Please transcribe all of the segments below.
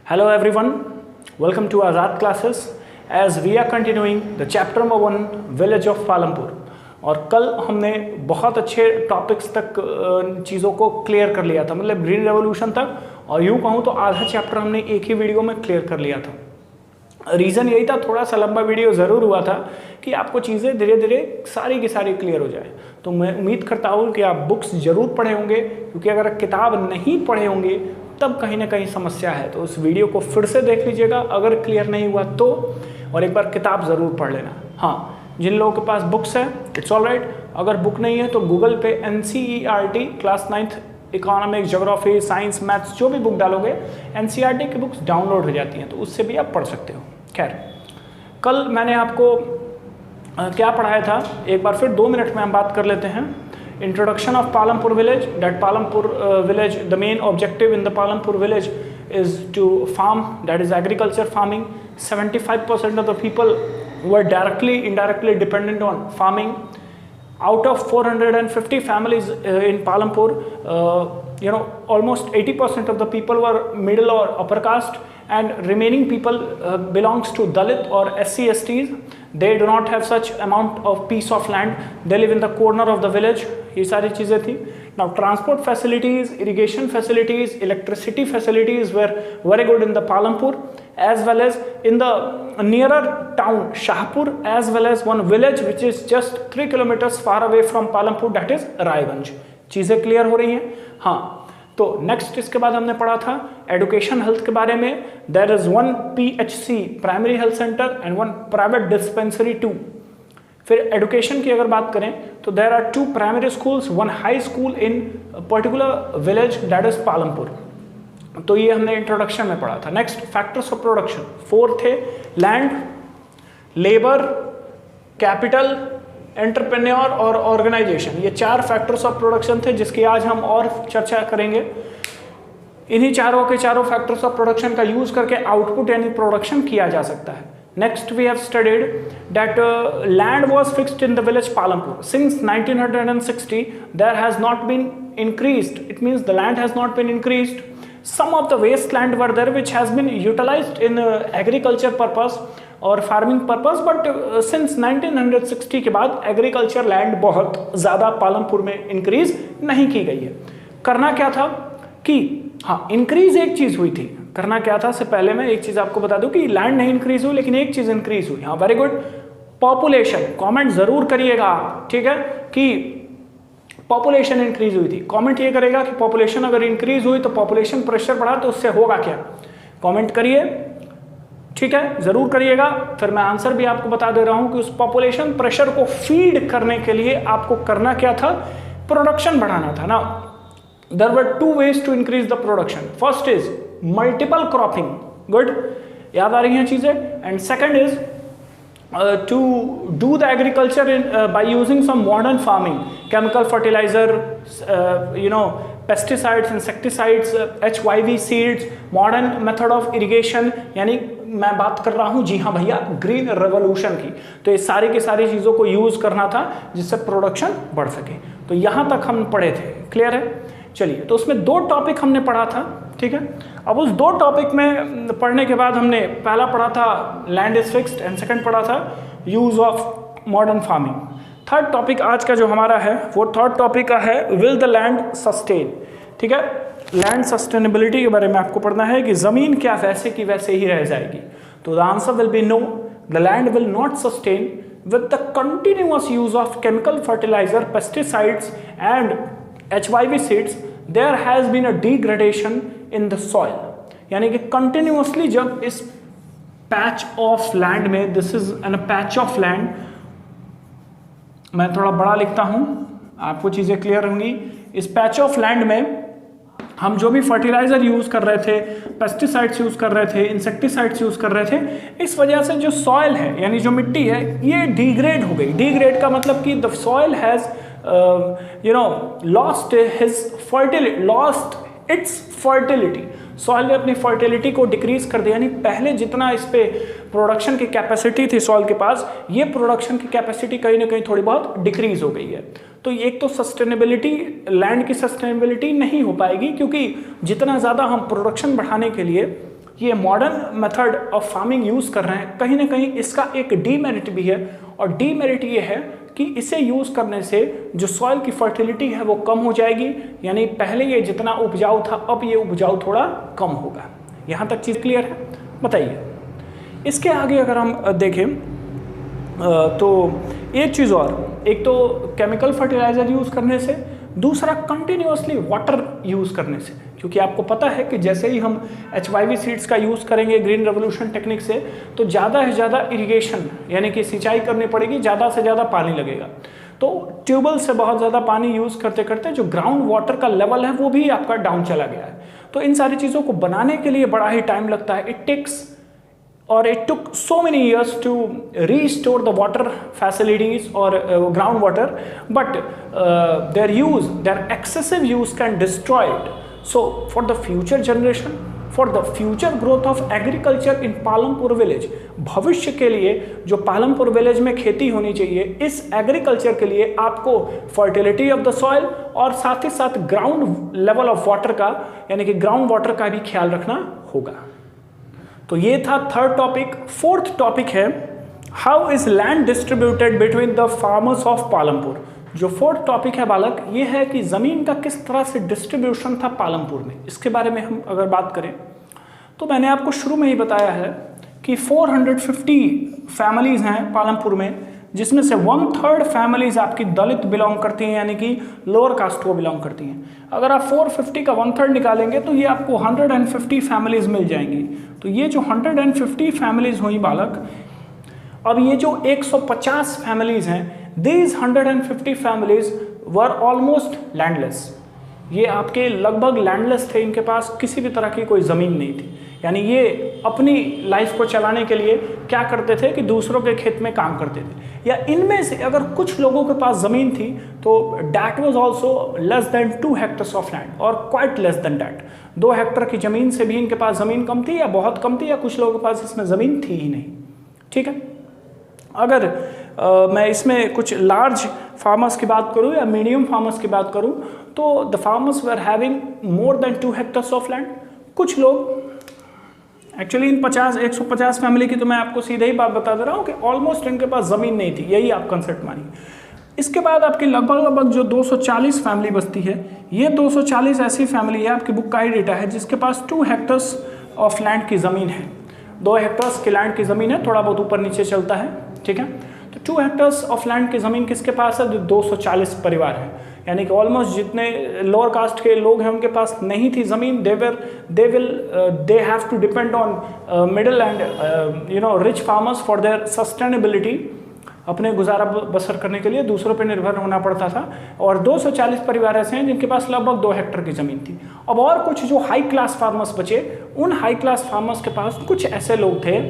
Hello everyone, welcome to Azad classes as we are continuing the chapter number 1 village of Palampur। और कल हमने बहुत अच्छे topics तक चीज़ों को क्लियर कर लिया था, मतलब ग्रीन रेवोल्यूशन तक, और यूँ कहूँ तो आधा चैप्टर हमने एक ही वीडियो में क्लियर कर लिया था। रीज़न यही था, थोड़ा सा लंबा वीडियो ज़रूर हुआ था कि आपको चीज़ें धीरे धीरे सारी की सारी क्लियर हो जाए। तो मैं उम्मीद करता हूँ कि आप बुक्स ज़रूर पढ़े होंगे, क्योंकि अगर किताब नहीं पढ़े होंगे तब कहीं ना कहीं समस्या है। तो उस वीडियो को फिर से देख लीजिएगा अगर क्लियर नहीं हुआ तो, और एक बार किताब ज़रूर पढ़ लेना। हाँ, जिन लोगों के पास बुक्स है इट्स ऑल राइट, अगर बुक नहीं है तो गूगल पे NCERT class 9th economics, geography, science, maths जो भी बुक डालोगे NCERT की बुक्स डाउनलोड हो जाती हैं, तो उससे भी आप पढ़ सकते हो। खैर, कल मैंने आपको क्या पढ़ाया था, एक बार फिर 2 मिनट में हम बात कर लेते हैं। Introduction of Palampur village, that Palampur village, the main objective in the Palampur village is to farm, that is agriculture farming. 75% of the people were directly, indirectly dependent on farming. Out of 450 families in Palampur, almost 80% of the people were middle or upper caste, and remaining people belongs to Dalit or SC STs. They do not have such amount of piece of land. They live in the corner of the village. ये सारी चीज़ें थी। Now transport facilities, irrigation facilities, electricity facilities were very good in the Palampur, as well as in the nearer town Shahpur, as well as one village which is just 3 kilometers far away from Palampur, that is Raiganj। चीज़ें clear हो रही हैं? हाँ, तो next इसके बाद हमने पढ़ा था एजुकेशन हेल्थ के बारे में। There is 1 PHC primary health centre and 1 private dispensary 2। फिर एजुकेशन की अगर बात करें तो there are 2 primary schools, 1 high school in particular village, that is Palampur. तो ये हमने इंट्रोडक्शन में पढ़ा था। नेक्स्ट फैक्टर्स ऑफ प्रोडक्शन 4 थे, लैंड, लेबर, कैपिटल, एंटरप्रेन्योर और ऑर्गेनाइजेशन। ये 4 फैक्टर्स ऑफ प्रोडक्शन थे जिसकी आज हम और चर्चा करेंगे। इन्हीं चारों के चारों फैक्टर्स ऑफ प्रोडक्शन का यूज करके आउटपुट यानी प्रोडक्शन किया जा सकता है। Next we have studied that land was fixed in the village Palampur since 1960 there has not been increased, it means the land has not been increased. some of the wasteland were there which has been utilized in agriculture purpose और farming purpose, but since 1960 के बाद agriculture land बहुत ज़्यादा पालमपुर में increase नहीं की गई है। करना क्या था कि हाँ, इंक्रीज एक चीज़ हुई थी। करना क्या था, से पहले मैं एक चीज़ आपको बता दूं कि लैंड नहीं इंक्रीज हुई, लेकिन एक चीज़ इंक्रीज हुई। हाँ, वेरी गुड, पॉपुलेशन। कमेंट ज़रूर करिएगा, ठीक है, कि पॉपुलेशन इंक्रीज हुई थी। कमेंट ये करेगा कि पॉपुलेशन अगर इंक्रीज हुई तो पॉपुलेशन प्रेशर बढ़ा तो उससे होगा क्या। कमेंट करिए, ठीक है, जरूर करिएगा। फिर मैं आंसर भी आपको बता दे रहा हूं कि उस पॉपुलेशन प्रेशर को फीड करने के लिए आपको करना क्या था, प्रोडक्शन बढ़ाना था ना। There were 2 ways to increase the production. First is multiple cropping, good, याद आ रही हैं चीजें। And second is to do the agriculture by using some modern farming, chemical fertilizer, pesticides, insecticides, HYV seeds, modern method of irrigation। यानी मैं बात कर रहा हूँ, जी हाँ भैया, ग्रीन रेवोल्यूशन की। तो ये सारी की सारी चीज़ों को यूज़ करना था जिससे प्रोडक्शन बढ़ सके। तो यहाँ तक हम पढ़े थे, क्लियर है। चलिए, तो उसमें 2 टॉपिक हमने पढ़ा था, ठीक है। अब उस 2 टॉपिक में पढ़ने के बाद हमने पहला पढ़ा था land is fixed and second पढ़ा था use of modern farming. Third topic आज का जो हमारा है वो थर्ड टॉपिक का है विल द लैंड सस्टेन, ठीक है। लैंड सस्टेनेबिलिटी के बारे में आपको पढ़ना है कि ज़मीन क्या वैसे की वैसे ही रह जाएगी। तो the answer will be no, the land will not sustain with the continuous use of chemical fertiliser, pesticides and HYV seeds, there has been a degradation in the soil। यानी कि कंटिन्यूअसली जब इस पैच ऑफ लैंड में, this is an patch of land, मैं थोड़ा बड़ा लिखता हूं आपको चीजें क्लियर होंगी। इस पैच ऑफ लैंड में हम जो भी फर्टिलाइजर यूज कर रहे थे, पेस्टिसाइड्स यूज कर रहे थे, इंसेक्टिसाइड्स यूज कर रहे थे, इस वजह से जो सॉइल है यानी जो मिट्टी है ये डिग्रेड हो गई। डिग्रेड का मतलब कि the soil has lost its fertility। Soil ने अपनी फर्टिलिटी को डिक्रीज कर दिया, यानी पहले जितना इस पे प्रोडक्शन की कैपेसिटी थी सॉइल के पास, ये प्रोडक्शन की कैपेसिटी कहीं ना कहीं थोड़ी बहुत डिक्रीज हो गई है। तो एक तो सस्टेनेबिलिटी, लैंड की सस्टेनेबिलिटी नहीं हो पाएगी, क्योंकि जितना ज़्यादा हम प्रोडक्शन बढ़ाने के लिए ये modern method of farming use कर रहे हैं, कहीं ना कहीं इसका एक डीमेरिट भी है। और डीमेरिट ये है कि इसे यूज़ करने से जो सॉइल की फर्टिलिटी है वो कम हो जाएगी, यानी पहले ये जितना उपजाऊ था अब ये उपजाऊ थोड़ा कम होगा। यहाँ तक चीज़ क्लियर है? बताइए। इसके आगे अगर हम देखें तो एक चीज़ और, एक तो केमिकल फर्टिलाइज़र यूज़ करने से, दूसरा कंटिन्यूअसली वाटर यूज़ करने से। क्योंकि आपको पता है कि जैसे ही हम HYV सीड्स का यूज़ करेंगे ग्रीन रेवोल्यूशन टेक्निक से, तो ज़्यादा से ज़्यादा इरिगेशन यानी कि सिंचाई करनी पड़ेगी, ज़्यादा से ज़्यादा पानी लगेगा। तो ट्यूबवेल से बहुत ज़्यादा पानी यूज़ करते करते जो ग्राउंड वाटर का लेवल है वो भी आपका डाउन चला गया है। तो इन सारी चीज़ों को बनाने के लिए बड़ा ही टाइम लगता है। It took so many years to restore the water facilities or groundwater, but their excessive use can destroy it. So for the future generation, for the future growth of agriculture in Palampur village, भविष्य के लिए जो Palampur village में खेती होनी चाहिए, इस agriculture के लिए आपको फर्टिलिटी ऑफ द सॉइल और साथ ही साथ ग्राउंड लेवल ऑफ वाटर का यानी कि ग्राउंड वाटर का भी ख्याल रखना होगा। तो ये था थर्ड टॉपिक। फोर्थ टॉपिक है how is land distributed between the farmers of Palampur. जो फोर्थ टॉपिक है बालक, ये है कि ज़मीन का किस तरह से डिस्ट्रीब्यूशन था पालमपुर में। इसके बारे में हम अगर बात करें तो मैंने आपको शुरू में ही बताया है कि 450 फैमिलीज़ हैं पालमपुर में, जिसमें से 1/3 फैमिलीज़ आपकी दलित बिलोंग करती हैं, यानी कि लोअर कास्ट को बिलोंग करती हैं। अगर आप 450 का 1/3 निकालेंगे तो ये आपको 150 फैमिलीज़ मिल जाएंगी। तो ये जो 150 फैमिलीज़ हुई बालक, अब ये जो 150 फैमिलीज़ हैं, these 150 families were almost landless. ये आपके लगभग लैंडलेस थे, इनके पास किसी भी तरह की कोई ज़मीन नहीं थी। यानी ये अपनी लाइफ को चलाने के लिए क्या करते थे कि दूसरों के खेत में काम करते थे। या इनमें से अगर कुछ लोगों के पास ज़मीन थी तो that was also less than 2 hectares of land और quite less than that. 2 hectare की ज़मीन से भी इनके पास ज़मीन कम थी या बहुत कम थी, या कुछ लोगों के पास इसमें ज़मीन थी ही नहीं। ठीक है। अगर मैं इसमें कुछ लार्ज फार्मर्स की बात करूं या मीडियम फार्मर्स की बात करूं तो the farmers were having more then 2 hectares of land. कुछ लोग एक्चुअली इन 150 फैमिली की तो मैं आपको सीधे ही बात बता दे रहा हूँ कि ऑलमोस्ट इनके पास ज़मीन नहीं थी, यही आप कंसेप्ट मानिए। इसके बाद आपकी लगभग जो 240 फैमिली बचती है, ये 240 ऐसी फैमिली है, आपकी बुक का ही डेटा है, जिसके पास 2 हेक्टर्स ऑफ लैंड की ज़मीन है। 2 हेक्टर्स की लैंड की ज़मीन है, थोड़ा बहुत ऊपर नीचे चलता है। ठीक है। तो 2 हेक्टर्स ऑफ लैंड की ज़मीन किसके पास है? 240 परिवार है, यानी कि ऑलमोस्ट जितने लोअर कास्ट के लोग हैं उनके पास नहीं थी ज़मीन। They have to depend on middle and rich farmers for their sustainability. अपने गुजारा बसर करने के लिए दूसरों पर निर्भर होना पड़ता था। और 240 परिवार ऐसे हैं जिनके पास लगभग 2 हेक्टर की ज़मीन थी। अब और कुछ जो हाई क्लास फार्मर्स बचे, उन हाई क्लास फार्मर्स के पास कुछ ऐसे लोग थे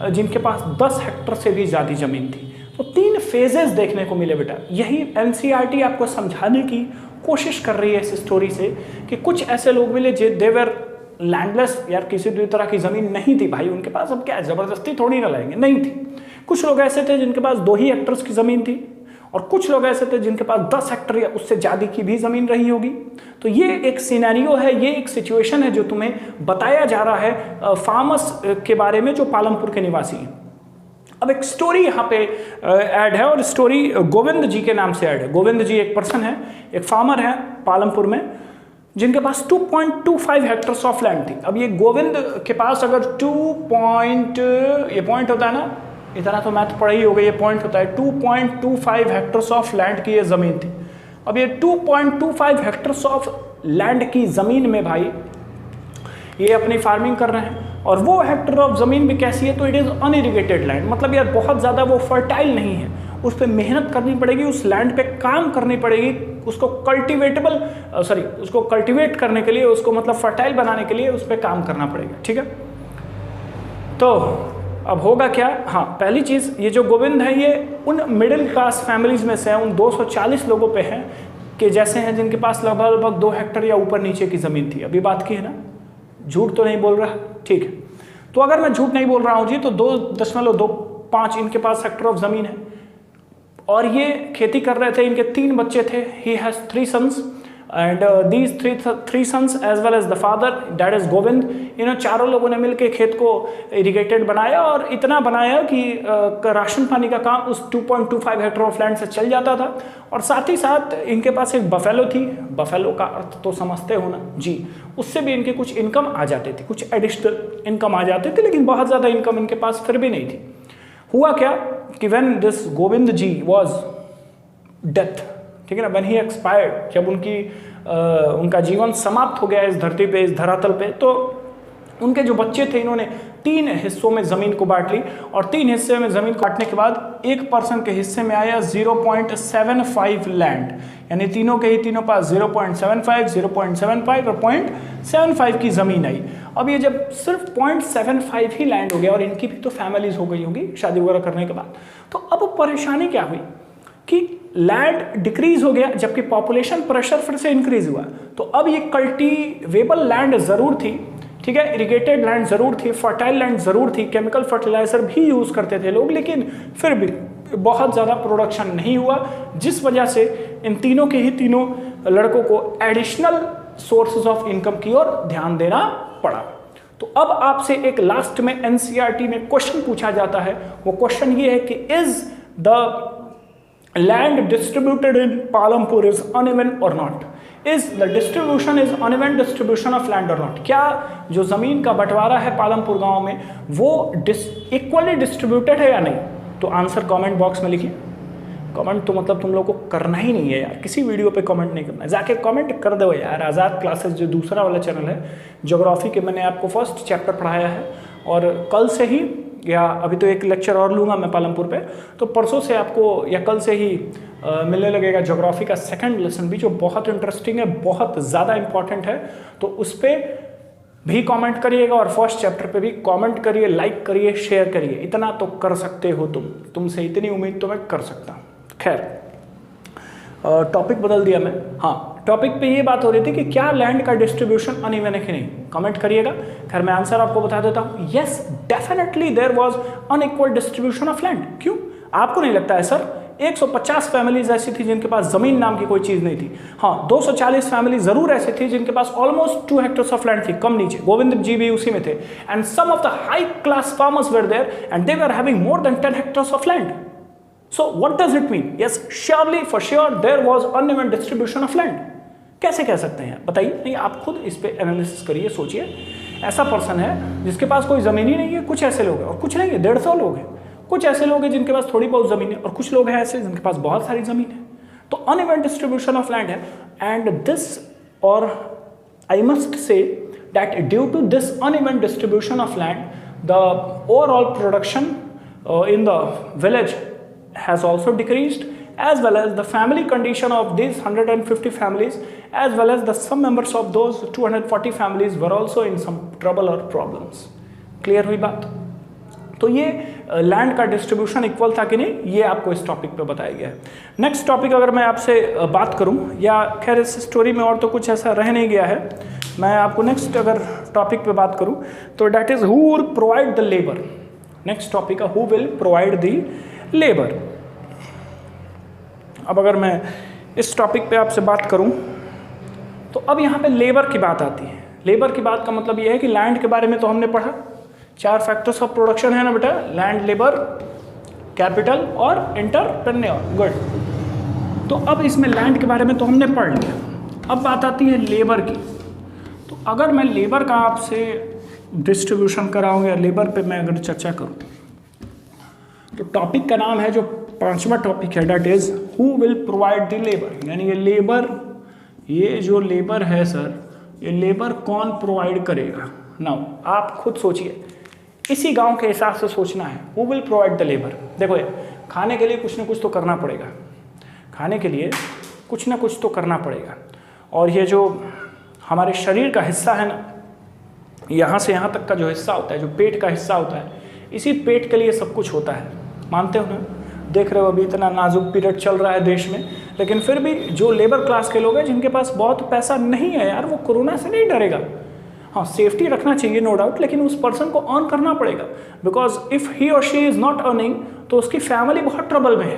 जिनके पास 10 हेक्टर से भी ज़्यादा ज़मीन थी। तो 3 फेजेस देखने को मिले बेटा। यही NCERT आपको समझाने की कोशिश कर रही है इस स्टोरी से कि कुछ ऐसे लोग मिले जो देवर लैंडलेस, यार किसी भी तरह की ज़मीन नहीं थी भाई उनके पास, अब क्या ज़बरदस्ती थोड़ी ना लाएंगे, नहीं थी। कुछ लोग ऐसे थे जिनके पास 2 ही हेक्टर्स की ज़मीन थी, और कुछ लोग ऐसे थे जिनके पास 10 हेक्टर या उससे ज़्यादा की भी ज़मीन रही होगी। तो ये एक सिनेरियो है, ये एक सिचुएशन है जो तुम्हें बताया जा रहा है फार्मर्स के बारे में जो पालमपुर के निवासी हैं। अब एक स्टोरी यहाँ पे ऐड है, और स्टोरी गोविंद जी के नाम से ऐड है। गोविंद जी एक पर्सन है, एक फार्मर है पालमपुर में, जिनके पास 2.25 हेक्टर्स ऑफ लैंड थी। अब ये गोविंद के पास अगर ये पॉइंट होता है ना, इतना तो मैथ पढ़ा ही हो गई, ये पॉइंट होता है 2.25 हेक्टर्स ऑफ लैंड की ये ज़मीन थी। अब ये 2.25 हेक्टर्स ऑफ लैंड की ज़मीन में भाई ये अपनी फार्मिंग कर रहे हैं, और वो हेक्टर ऑफ ज़मीन भी कैसी है, तो इट इज़ अनइरिगेटेड लैंड। मतलब यार बहुत ज़्यादा वो फर्टाइल नहीं है, उस पर मेहनत करनी पड़ेगी, उस लैंड पे काम करनी पड़ेगी, उसको उसको कल्टिवेट करने के लिए, उसको मतलब फर्टाइल बनाने के लिए उस पर काम करना पड़ेगा। ठीक है। तो अब होगा क्या? हाँ, पहली चीज़, ये जो गोविंद है ये उन मिडिल क्लास फैमिलीज़ में से है, उन 240 लोगों पे हैं कि जैसे हैं जिनके पास लगभग 2 हेक्टर या ऊपर नीचे की ज़मीन थी। अभी बात की है ना, झूठ तो नहीं बोल रहा? ठीक है। तो अगर मैं झूठ नहीं बोल रहा हूँ जी, तो 2.25 इनके पास हेक्टर ऑफ ज़मीन है, और ये खेती कर रहे थे। इनके 3 बच्चे थे, he has 3 sons. And these three sons as well as the father that is Govind, इन चारों लोगों ने मिलकर खेत को इरिगेटेड बनाया और इतना बनाया कि राशन पानी का काम उस 2.25 हेक्टर ऑफ लैंड से चल जाता था। और साथ ही साथ इनके पास एक बफेलो थी, बफेलो का अर्थ तो समझते हो ना जी, उससे भी इनके कुछ इनकम आ जाती थी, कुछ एडिशनल इनकम आ जाते थे, लेकिन बहुत ज़्यादा इनकम इनके पास फिर भी नहीं थी। हुआ क्या कि when this Govind ji was death, ठीक है ना, व्हेन ही एक्सपायर्ड, जब उनका जीवन समाप्त हो गया इस धरती पे, इस धरातल पे, तो उनके जो बच्चे थे इन्होंने 3 हिस्सों में ज़मीन को बांट ली और 3 हिस्से में ज़मीन को बांटने के बाद एक पर्सन के हिस्से में आया 0.75 लैंड, यानी तीनों के ही तीनों पास 0.75, 0.75 और 0.75 की ज़मीन आई। अब ये जब सिर्फ 0.75 ही लैंड हो गया और इनकी भी तो फैमिलीज हो गई होगी शादी वगैरह करने के बाद, तो अब परेशानी क्या हुई कि लैंड डिक्रीज हो गया जबकि पॉपुलेशन प्रेशर फिर से इंक्रीज हुआ। तो अब ये कल्टीवेबल लैंड ज़रूर थी, ठीक है, इरिगेटेड लैंड ज़रूर थी, फर्टाइल लैंड ज़रूर थी, केमिकल फर्टिलाइजर भी यूज़ करते थे लोग, लेकिन फिर भी बहुत ज़्यादा प्रोडक्शन नहीं हुआ, जिस वजह से इन तीनों के ही तीनों लड़कों को एडिशनल सोर्सेज ऑफ इनकम की ओर ध्यान देना पड़ा। तो अब आपसे एक लास्ट में एनसीईआरटी में क्वेश्चन पूछा जाता है, वो क्वेश्चन ये है कि is the land distributed in Palampur is uneven or not? Is the distribution is uneven distribution of land or not? क्या जो ज़मीन का बंटवारा है पालमपुर गांव में वो इक्वली डिस्ट्रीब्यूटेड है या नहीं? तो आंसर कमेंट बॉक्स में लिखिए। कमेंट तो मतलब तुम लोग को करना ही नहीं है यार, किसी वीडियो पे कमेंट नहीं करना है, जाके कमेंट कर दो यार। आज़ाद क्लासेस जो दूसरा वाला चैनल है ज्योग्राफी के, मैंने आपको फर्स्ट चैप्टर पढ़ाया है और कल से ही, या अभी तो एक लेक्चर और लूँगा मैं पालमपुर पे, तो परसों से आपको या कल से ही मिलने लगेगा ज्योग्राफी का सेकंड लेसन भी, जो बहुत इंटरेस्टिंग है, बहुत ज़्यादा इंपॉर्टेंट है। तो उस पर भी कमेंट करिएगा और फर्स्ट चैप्टर पे भी कमेंट करिए, लाइक करिए, शेयर करिए, इतना तो कर सकते हो तुमसे इतनी उम्मीद तो मैं कर सकता हूँ। खैर टॉपिक बदल दिया मैं। हाँ, टॉपिक पे ये बात हो रही थी कि क्या लैंड का डिस्ट्रीब्यूशन अनइवन है कि नहीं, कमेंट करिएगा। खैर मैं आंसर आपको बता देता हूँ, yes definitely there was unequal distribution of land. क्यों, आपको नहीं लगता है सर? 150 फैमिलीज ऐसी थी जिनके पास जमीन नाम की कोई चीज नहीं थी। हाँ, 240 फैमिली जरूर ऐसी थी जिनके पास ऑलमोस्ट 2 हेक्टर्स ऑफ लैंड थी, कम नीचे। गोविंद जी भी उसी में थे। And some of the high class farmers were there and they were having more than 10 hectares of land. So what does it mean? Yes, surely for sure there was uneven distribution of land. कैसे कह सकते हैं बताइए? नहीं, आप खुद इस पे एनालिसिस करिए, सोचिए। ऐसा पर्सन है जिसके पास कोई ज़मीन ही नहीं है, कुछ ऐसे लोग हैं, और कुछ नहीं है, 150 लोग हैं। कुछ ऐसे लोग हैं जिनके पास थोड़ी बहुत ज़मीन है और कुछ लोग हैं ऐसे जिनके पास बहुत सारी ज़मीन है। तो अनइवन डिस्ट्रीब्यूशन ऑफ लैंड है। एंड दिस, और I must say that due to this uneven distribution of land the overall production in the village has also decreased, as well as the family condition of these 150 families, as well as the some members of those 240 families were also in some trouble or problems. Clear हुई बात? तो ये land का distribution equal था कि नहीं, ये आपको इस टॉपिक पे बताया गया है। नेक्स्ट टॉपिक अगर मैं आपसे बात करूं, या खैर इस स्टोरी में और तो कुछ ऐसा रह नहीं गया है, मैं आपको नेक्स्ट अगर टॉपिक पे बात करूं तो that is who will provide the labour. Next topic है who will provide the labour. अब अगर मैं इस टॉपिक पे आपसे बात करूं तो अब यहाँ पे लेबर की बात आती है। लेबर की बात का मतलब ये है कि लैंड के बारे में तो हमने पढ़ा, 4 फैक्टर्स ऑफ प्रोडक्शन है ना बेटा, लैंड, लेबर, कैपिटल और एंटरप्रेन्योर। गुड। तो अब इसमें लैंड के बारे में तो हमने पढ़ लिया, अब बात आती है लेबर की। तो अगर मैं लेबर का आपसे डिस्ट्रीब्यूशन कराऊँ या लेबर पे मैं अगर चर्चा करूँ तो टॉपिक का नाम है, जो 5वां टॉपिक है, that is who will provide the labour. यानी ये लेबर, ये जो लेबर है सर, ये लेबर कौन प्रोवाइड करेगा। नाउ आप खुद सोचिए, इसी गांव के हिसाब से सोचना है। Who will provide the labour. देखो यार, खाने के लिए कुछ ना कुछ तो करना पड़ेगा, खाने के लिए कुछ ना कुछ तो करना पड़ेगा। और ये जो हमारे शरीर का हिस्सा है ना, यहाँ से यहाँ तक का जो हिस्सा होता है, जो पेट का हिस्सा होता है, इसी पेट के लिए सब कुछ होता है, मानते हो ना। देख रहे हो अभी इतना नाजुक पीरियड चल रहा है देश में, लेकिन फिर भी जो लेबर क्लास के लोग हैं जिनके पास बहुत पैसा नहीं है यार, वो कोरोना से नहीं डरेगा। हाँ, सेफ्टी रखना चाहिए नो डाउट, लेकिन उस पर्सन को अर्न करना पड़ेगा, बिकॉज इफ़ ही और शी इज़ नॉट अर्निंग तो उसकी फैमिली बहुत ट्रबल में है।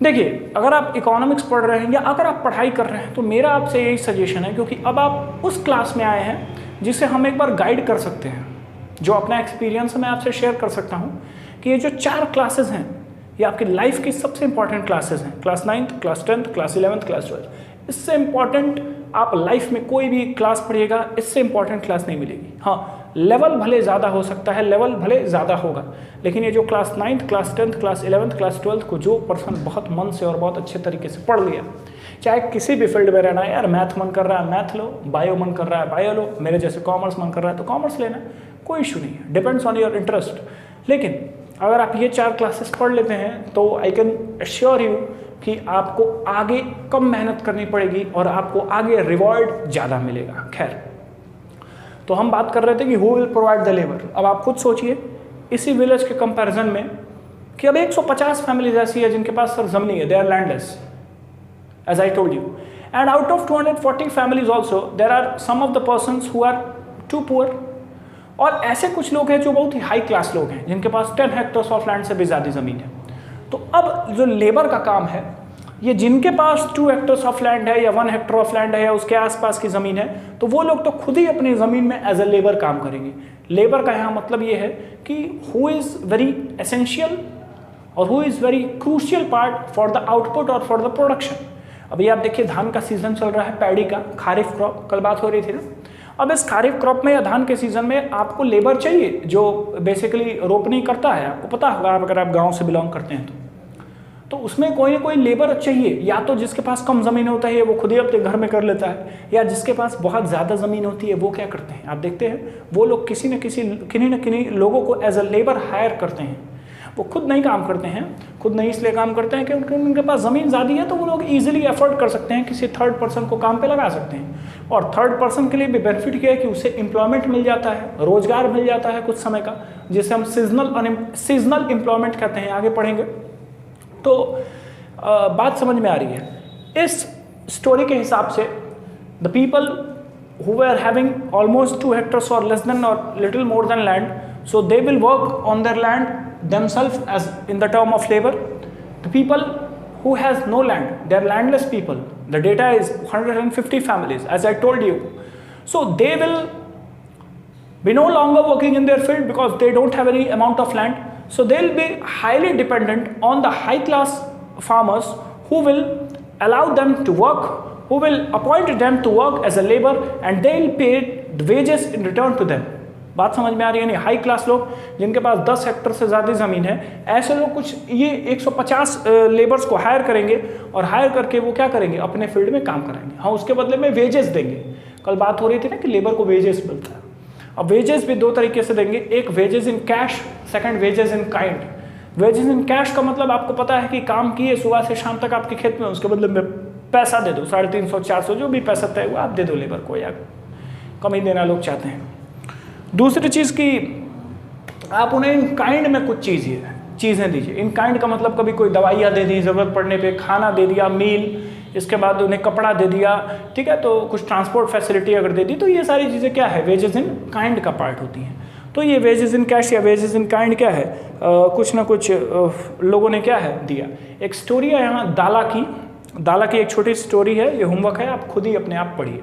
देखिए, अगर आप इकोनॉमिक्स पढ़ रहे हैं या अगर आप पढ़ाई कर रहे हैं तो मेरा आपसे यही सजेशन है, क्योंकि अब आप उस क्लास में आए हैं जिसे हम एक बार गाइड कर सकते हैं। जो अपना एक्सपीरियंस मैं आपसे शेयर कर सकता हूँ कि ये जो 4 क्लासेस हैं ये आपकी लाइफ की सबसे इंपॉर्टेंट क्लासेस हैं। Class 9th, class 10th, class 11th, class 12th। इससे इंपॉर्टेंट आप लाइफ में कोई भी क्लास पढ़िएगा, इससे इंपॉर्टेंट क्लास नहीं मिलेगी। हाँ, लेवल भले ज़्यादा हो सकता है, लेवल भले ज़्यादा होगा, लेकिन ये जो class 9th, class 10th, class 11th, class 12th को जो पर्सन बहुत मन से और बहुत अच्छे तरीके से पढ़ लिया, चाहे किसी भी फील्ड में रहना है, यार मैथ मन कर रहा है मैथ लो, बायो मन कर रहा है बायो लो, मेरे जैसे कॉमर्स मन कर रहा है तो कॉमर्स लेना, कोई इशू नहीं है, डिपेंड्स ऑन योर इंटरेस्ट। लेकिन अगर आप ये 4 क्लासेस पढ़ लेते हैं तो आई कैन एश्योर यू कि आपको आगे कम मेहनत करनी पड़ेगी और आपको आगे रिवॉर्ड ज़्यादा मिलेगा। खैर, तो हम बात कर रहे थे कि who will provide the labour. अब आप खुद सोचिए इसी विलेज के कंपैरिजन में कि अब 150 फैमिलीज ऐसी है जिनके पास सर जमीन है, they are landless as I told you, and out of 240 families also there are some of the persons who are too poor, और ऐसे कुछ लोग हैं जो बहुत ही हाई क्लास लोग हैं जिनके पास 10 हेक्टर्स ऑफ लैंड से भी ज़्यादा ज़मीन है। तो अब जो लेबर का काम है, ये जिनके पास 2 हेक्टर्स ऑफ लैंड है या 1 हेक्टर ऑफ लैंड है या उसके आसपास की ज़मीन है, तो वो लोग तो खुद ही अपनी ज़मीन में एज ए लेबर काम करेंगे। लेबर का यहाँ मतलब ये है कि हु इज़ वेरी एसेंशियल और who is very crucial part for the output और फॉर द प्रोडक्शन। अभी आप देखिए धान का सीजन चल रहा है, पैडी का, खारिफ क्रॉप, कल बात हो रही थी ना। अब इस खारिफ क्रॉप में या धान के सीजन में आपको लेबर चाहिए जो बेसिकली रोपनी करता है। आपको पता होगा अगर आप गांव से बिलोंग करते हैं तो उसमें कोई ना कोई लेबर चाहिए, या तो जिसके पास कम ज़मीन होता है वो खुद ही अपने घर में कर लेता है, या जिसके पास बहुत ज़्यादा ज़मीन होती है वो क्या करते हैं, आप देखते हैं वो लोग किन्हीं न किन्हीं लोगों को एज अ लेबर हायर करते हैं। वो खुद नहीं काम करते हैं, खुद नहीं इसलिए काम करते हैं क्योंकि उनके पास ज़मीन ज़्यादा है, तो वो लोग ईजिली अफोर्ड कर सकते हैं, किसी थर्ड पर्सन को काम पे लगा सकते हैं। और थर्ड पर्सन के लिए भी बेनिफिट क्या है कि उसे एम्प्लॉयमेंट मिल जाता है, रोजगार मिल जाता है कुछ समय का, जिसे हम सीजनल एम्प्लॉयमेंट कहते हैं। आगे पढ़ेंगे तो बात समझ में आ रही है। इस स्टोरी के हिसाब से the people who were having almost 2 hectares or less than or little more than land, so they will work on their land themselves as in the term of labor. The people who has no land, they are landless people. The data is 150 families, as I told you. So they will be no longer working in their field because they don't have any amount of land. So they will be highly dependent on the high class farmers who will allow them to work, who will appoint them to work as a labor and they will pay the wages in return to them. बात समझ में आ रही है? नहीं, high class लोग जिनके पास 10 Hector से ज़्यादा ज़मीन है, ऐसे लोग कुछ ये 150 लेबर्स को हायर करेंगे और हायर करके वो क्या करेंगे, अपने फील्ड में काम कराएंगे। हाँ, उसके बदले में वेजेस देंगे। कल बात हो रही थी ना कि लेबर को वेजेस मिलता है। अब वेजेस भी 2 तरीके से देंगे, एक wages in cash, second wages in kind. Wages in cash का मतलब आपको पता है कि काम किए सुबह से शाम तक आपके खेत में, उसके बदले में पैसा दे दो, 350-400 जो भी पैसा तय हुआ आप दे दो लेबर को, या कम ही देना लोग चाहते हैं। दूसरी चीज़ कि आप उन्हें इन काइंड में कुछ चीज़ें दीजिए। इन काइंड का मतलब कभी कोई दवाइयाँ दे दी, ज़रूरत पड़ने पे खाना दे दिया, मील, इसके बाद उन्हें कपड़ा दे दिया, ठीक है, तो कुछ ट्रांसपोर्ट फैसिलिटी अगर दे दी, तो ये सारी चीज़ें क्या है, वेजेस इन काइंड का पार्ट होती हैं। तो ये वेजेस इन कैश या वेजेस इन काइंड क्या है, कुछ ना कुछ लोगों ने क्या है दिया। एक स्टोरी है यहाँ दाला की एक छोटी स्टोरी है, ये होमवर्क है, आप खुद ही अपने आप पढ़िए।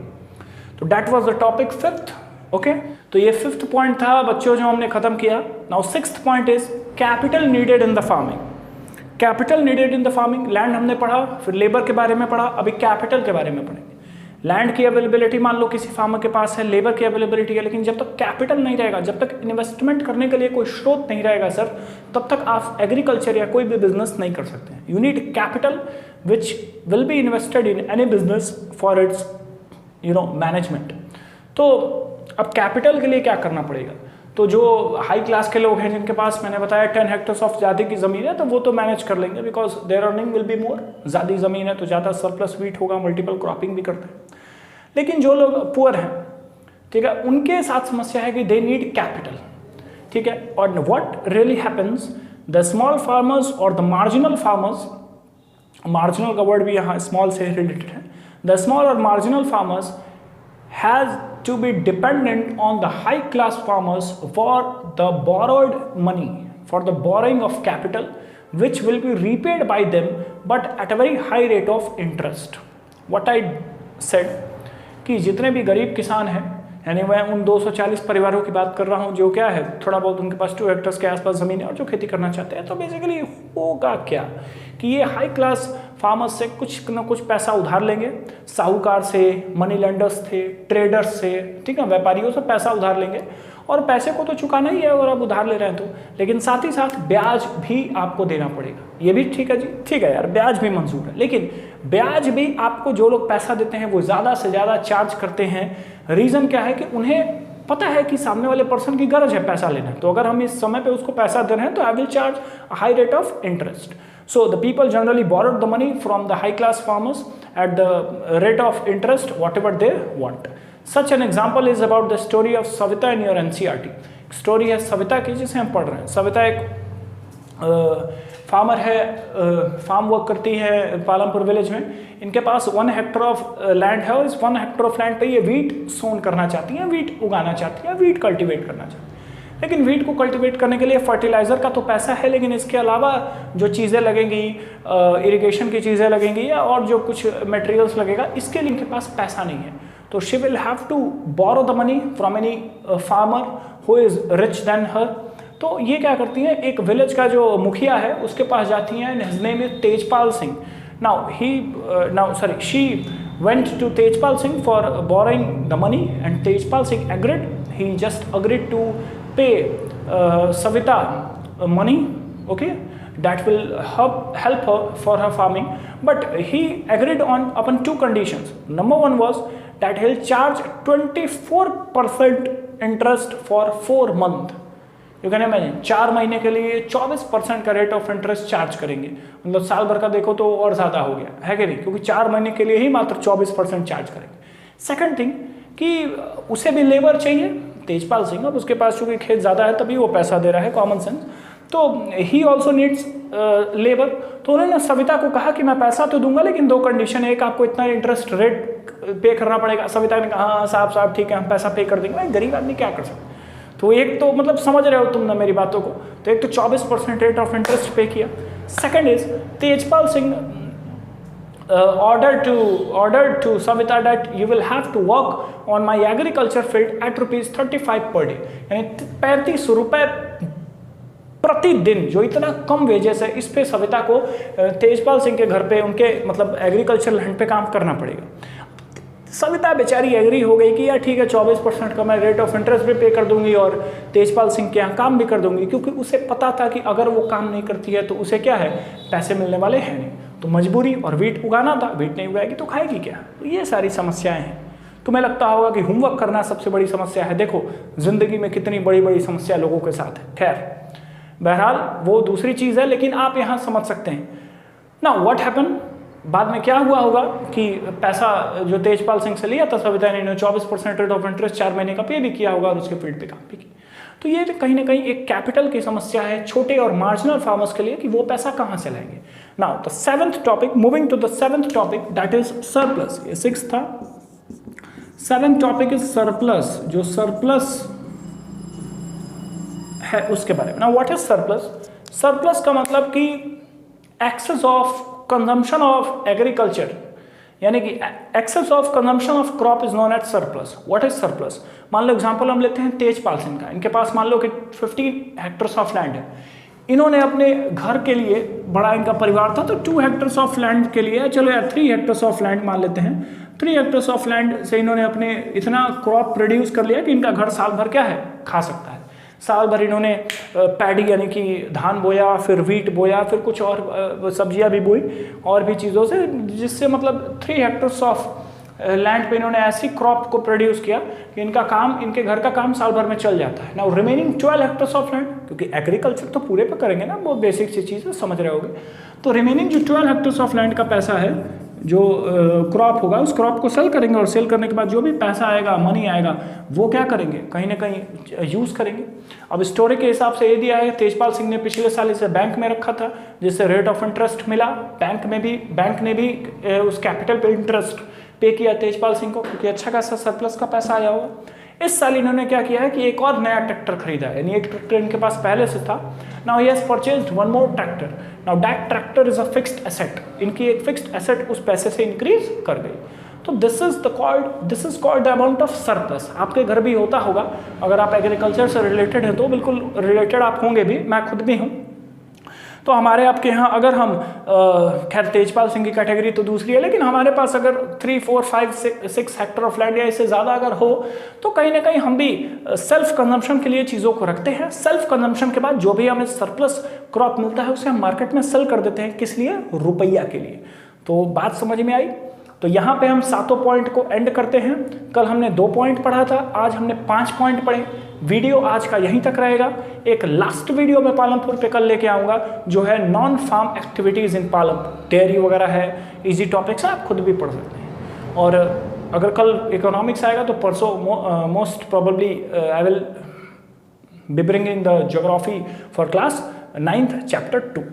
तो that was the topic 5th। Okay, तो ये 5th पॉइंट था बच्चों जो हमने खत्म किया। Now 6th point is capital needed in the farming. Capital needed in the farming, land हमने पढ़ा, फिर लेबर के बारे में पढ़ा, अभी कैपिटल के बारे में पढ़ेंगे। लैंड की अवेलेबिलिटी, मान लो किसी फार्मर के पास है, लेबर की अवेलेबिलिटी है, लेकिन जब तक कैपिटल नहीं रहेगा, जब तक इन्वेस्टमेंट करने के लिए कोई स्रोत नहीं रहेगा सर, तब तक आप एग्रीकल्चर या कोई भी बिजनेस नहीं कर सकते हैं। You need capital which will be invested in any business for its management. तो अब कैपिटल के लिए क्या करना पड़ेगा, तो जो हाई क्लास के लोग हैं जिनके पास मैंने बताया 10 हेक्टर्स ऑफ ज़्यादा की ज़मीन है, तो वो तो मैनेज कर लेंगे because their earning will be more. ज़्यादा ज़मीन है तो ज़्यादा सरप्लस वीट होगा, मल्टीपल क्रॉपिंग भी करते हैं। लेकिन जो लोग पुअर हैं, ठीक है, उनके साथ समस्या है कि दे नीड कैपिटल, ठीक है। और what really happens, the small farmers और द मार्जिनल फार्मर्स, मार्जिनल का वर्ड भी यहाँ स्मॉल से रिलेटेड है, द स्मॉल और marginal farmers has to be dependent on the high class farmers for the borrowed money, for the borrowing of capital which will be repaid by them but at a very high rate of interest. What I said कि जितने भी गरीब किसान हैं, यानी मैं उन 240 परिवारों की बात कर रहा हूँ जो क्या है, थोड़ा बहुत उनके पास 2 हेक्टर्स के आसपास ज़मीन है और जो खेती करना चाहते हैं, तो बेसिकली होगा क्या कि ये हाई क्लास फार्मर्स से कुछ ना कुछ पैसा उधार लेंगे, साहूकार से, मनी लेंडर्स थे, ट्रेडर्स से, ठीक है, व्यापारियों से पैसा उधार लेंगे और पैसे को तो चुकाना ही है अगर आप उधार ले रहे हैं तो, लेकिन साथ ही साथ ब्याज भी आपको देना पड़ेगा। ये भी ठीक है जी, ठीक है यार, ब्याज भी मंजूर है, लेकिन ब्याज भी आपको जो लोग पैसा देते हैं वो ज़्यादा से ज़्यादा चार्ज करते हैं। रीज़न क्या है कि उन्हें पता है कि सामने वाले पर्सन की गरज है पैसा लेना, तो अगर हम इस समय पे उसको पैसा दे रहे हैं तो I will charge a high rate of interest. So the people generally borrowed the money from the high class farmers at the rate of interest whatever they want. Such an example is about the story of Savita in your NCERT. Story है सविता की जिसे हम पढ़ रहे हैं। सविता एक farmer है, farm work करती है पालमपुर विलेज में। इनके पास 1 हेक्टर ऑफ लैंड है और इस 1 हेक्टर ऑफ लैंड पे ये वीट सोन करना चाहती हैं, वीट उगाना चाहती हैं, वीट कल्टीवेट करना चाहती हैं। लेकिन वीट को कल्टीवेट करने के लिए फर्टिलाइज़र का तो पैसा है, लेकिन इसके अलावा जो चीज़ें लगेंगी, इरिगेशन की चीज़ें लगेंगी या और जो कुछ मटेरियल्स लगेगा, इसके लिए इनके पास पैसा नहीं है। तो she will have to borrow the money from any farmer who is rich than her. तो ये क्या करती हैं, एक विलेज का जो मुखिया है उसके पास जाती हैं, his name is Tejpal Singh. She went to Tejpal Singh for borrowing the money and Tejpal Singh agreed. He just agreed to pay Savita money, okay, that will help her for her farming, but he agreed upon 2 conditions. Number 1 was that he'll charge 24% interest for 4 months. You can imagine 4 महीने के लिए 24% का rate of interest charge करेंगे, मतलब साल भर का देखो तो और ज़्यादा हो गया है कि नहीं, क्योंकि 4 महीने के लिए ही मात्र 24% चार्ज करेंगे। सेकंड थिंग कि उसे भी लेबर चाहिए, तेजपाल सिंह, अब उसके पास चूँकि खेत ज़्यादा है तभी वो पैसा दे रहा है, कॉमन सेंस, तो ही ऑल्सो नीड्स लेबर। तो उन्होंने सविता को कहा कि मैं पैसा तो दूंगा लेकिन 2 कंडीशन है, एक आपको इतना इंटरेस्ट रेट पे करना पड़ेगा। सविता ने कहा हाँ साहब ठीक है हम पैसा पे कर देंगे। भाई गरीब आदमी क्या कर सकते, तो एक तो मतलब समझ रहे हो तुम ना मेरी बातों को, तो एक तो 24% रेट ऑफ इंटरेस्ट पे किया। Second is Tejpal Singh ordered to Savita that you will have to work on my agriculture field at ₹35 per day, यानी 35 रुपए प्रतिदिन, जो इतना कम वेजेस है, इस पे सविता को तेजपाल सिंह के घर पे उनके मतलब एग्रीकल्चर लैंड पे काम करना पड़ेगा। सविता बेचारी एग्री हो गई कि यार ठीक है 24% का मैं रेट ऑफ इंटरेस्ट भी पे कर दूंगी और तेजपाल सिंह के यहाँ काम भी कर दूंगी, क्योंकि उसे पता था कि अगर वो काम नहीं करती है तो उसे क्या है, पैसे मिलने वाले हैं नहीं, तो मजबूरी, और वीट उगाना था, वीट नहीं उगाएगी तो खाएगी क्या। तो ये सारी समस्याएं हैं। तुम्हें लगता होगा कि होमवर्क करना सबसे बड़ी समस्या है, देखो जिंदगी में कितनी बड़ी बड़ी समस्या लोगों के साथ है। खैर बहरहाल वो दूसरी चीज़ है, लेकिन आप यहाँ समझ सकते हैं ना व्हाट हैपन। बाद में क्या हुआ होगा कि पैसा जो तेजपाल सिंह से लिया था सविता ने 24% रेट ऑफ इंटरेस्ट 4 महीने का पे भी किया होगा और उसके फील्ड पे काम भी किया। तो ये कहीं ना कहीं एक कैपिटल की समस्या है छोटे और मार्जिनल फार्मर्स के लिए कि वो पैसा कहाँ से लाएंगे। Now the 7th topic, moving to the 7th topic, that is surplus. ये 6 था। 7th topic is surplus. जो सरप्लस है उसके बारे में। Now what is surplus? Surplus का मतलब कि excess of consumption of agriculture, यानी कि excess of consumption of crop is known as surplus. What is surplus? मान लो एग्जांपल हम लेते हैं तेजपाल सिंह का। इनके पास मान लो कि 15 हेक्टर्स ऑफ लैंड है। इन्होंने अपने घर के लिए, बड़ा इनका परिवार था, तो 2 हेक्टर्स ऑफ लैंड के लिए, चलो यार 3 हेक्टर्स ऑफ लैंड मान लेते हैं, 3 हेक्टर्स ऑफ लैंड से इन्होंने अपने इतना क्रॉप प्रोड्यूस कर लिया कि इनका घर साल भर क्या है, खा सकता है। साल भर इन्होंने पैडी यानी कि धान बोया, फिर वीट बोया, फिर कुछ और सब्जियां भी बोई और भी चीज़ों से, जिससे मतलब 3 हेक्टर्स ऑफ लैंड पे इन्होंने ऐसी क्रॉप को प्रोड्यूस किया कि इनका काम, इनके घर का काम साल भर में चल जाता है। Now remaining 12 hectares of land, क्योंकि एग्रीकल्चर तो पूरे पे करेंगे ना, बहुत बेसिक सी चीज़ है, समझ रहे होगे। तो रिमेनिंग जो 12 हेक्टर्स ऑफ लैंड का पैसा है, जो क्रॉप होगा, उस क्रॉप को सेल करेंगे और सेल करने के बाद जो भी पैसा आएगा, मनी आएगा, वो क्या करेंगे, कहीं ना कहीं यूज़ करेंगे। अब स्टोरी के हिसाब से ये दिया है, तेजपाल सिंह ने पिछले साल इसे बैंक में रखा था जिससे रेट ऑफ इंटरेस्ट मिला। बैंक ने भी उस कैपिटल पे इंटरेस्ट पे किया तेजपाल सिंह को, क्योंकि अच्छा खासा सरप्लस का पैसा आया होगा। इस साल इन्होंने क्या किया है कि एक और नया ट्रैक्टर खरीदा है, यानी एक ट्रैक्टर इनके पास पहले से था। Now he has purchased one more tractor. Now that tractor is a fixed asset, इनकी एक फिक्स्ड एसेट उस पैसे से इंक्रीज कर गई। तो this is called the amount of surplus. आपके घर भी होता होगा, अगर आप एग्रीकल्चर से रिलेटेड हैं तो बिल्कुल रिलेटेड आप होंगे भी, मैं खुद भी हूँ। तो हमारे आपके यहाँ अगर हम खैर तेजपाल सिंह की कैटेगरी तो दूसरी है, लेकिन हमारे पास अगर 3, 4, 5, 6 हेक्टर ऑफ लैंड या इससे ज़्यादा अगर हो तो कहीं ना कहीं हम भी सेल्फ कंजम्पशन के लिए चीज़ों को रखते हैं। सेल्फ कंजम्पशन के बाद जो भी हमें सरप्लस क्रॉप मिलता है उसे हम मार्केट में सेल कर देते हैं। किस लिए? रुपया के लिए। तो बात समझ में आई? तो यहाँ पे हम 7 पॉइंट को एंड करते हैं। कल हमने 2 पॉइंट पढ़ा था, आज हमने 5 पॉइंट पढ़े। वीडियो आज का यहीं तक रहेगा। एक लास्ट वीडियो मैं पालमपुर पे कल लेके आऊँगा जो है नॉन फार्म एक्टिविटीज़ इन पालमपुर। डेयरी वगैरह है, इजी टॉपिक्स हैं, आप खुद भी पढ़ सकते हैं। और अगर कल इकोनॉमिक्स आएगा तो परसों most probably I will be bringing the geography for class 9th chapter 2।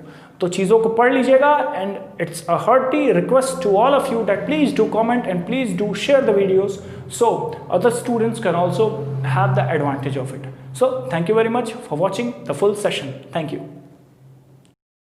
तो चीज़ों को पढ़ लीजिएगा and it's a hearty request to all of you that please do comment and please do share the videos so other students can also have the advantage of it. So thank you very much for watching the full session. Thank you.